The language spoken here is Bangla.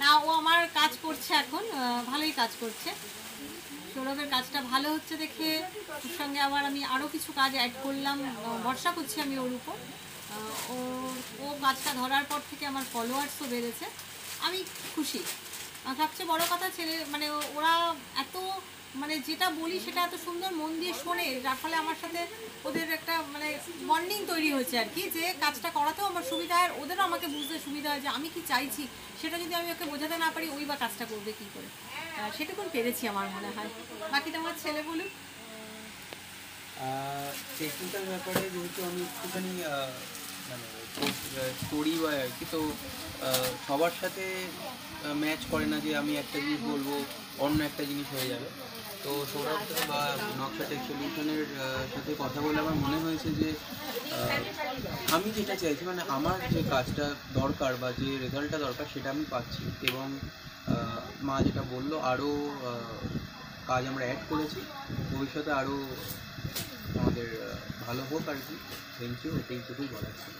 না, ও আমার কাজ করছে এখন, ভালোই কাজ করছে। সৌরভের কাজটা ভালো হচ্ছে দেখে ওর সঙ্গে আবার আমি আরও কিছু কাজ অ্যাড করলাম, ভরসা করছি আমি ওর উপর। ও ও কাজটা ধরার পর থেকে আমার ফলোয়ার্সও বেড়েছে, আমি খুশি। সবচেয়ে বড় কথা ছেলে মানে ওরা এত মানে যেটা বলি সেটা এত সুন্দর মন দিয়ে শোনে, যার ফলে আমার সাথে ওদের একটা মানে বন্ডিং তৈরি হয়েছে আর কি, যে কাজটা করাতেও আমার সুবিধা হয় আর ওদেরও আমাকে বুঝতে সুবিধা হয় যে আমি কি চাইছি সেটা যদি আমি ওকে বোঝাতে না পারি ওই বা কাজটা করবে কী করে। সেটুকুন পেরেছি আমার মনে হয়। বাকিটা আমার ছেলে বলুক। টেকনিক্যাল ব্যাপারে যেহেতু আমি একটুখানি মানে করি বা আর কি, তো সবার সাথে ম্যাচ করে না যে আমি একটা জিনিস বলবো অন্য একটা জিনিস হয়ে যাবে। তো সৌরভ বা নকশা টেক সলিউশনের সাথে কথা বলে আমার মনে হয়েছে যে আমি যেটা চাইছি মানে আমার যে কাজটা দরকার বা যে রেজাল্টটা দরকার সেটা আমি পাচ্ছি। এবং মা যেটা বললো আরও কাজ আমরা অ্যাড করেছি, ভবিষ্যতে আরও আমাদের ভালো হোক আর কি। থ্যাংক ইউ, এটাই শুধুই বলার ছিল।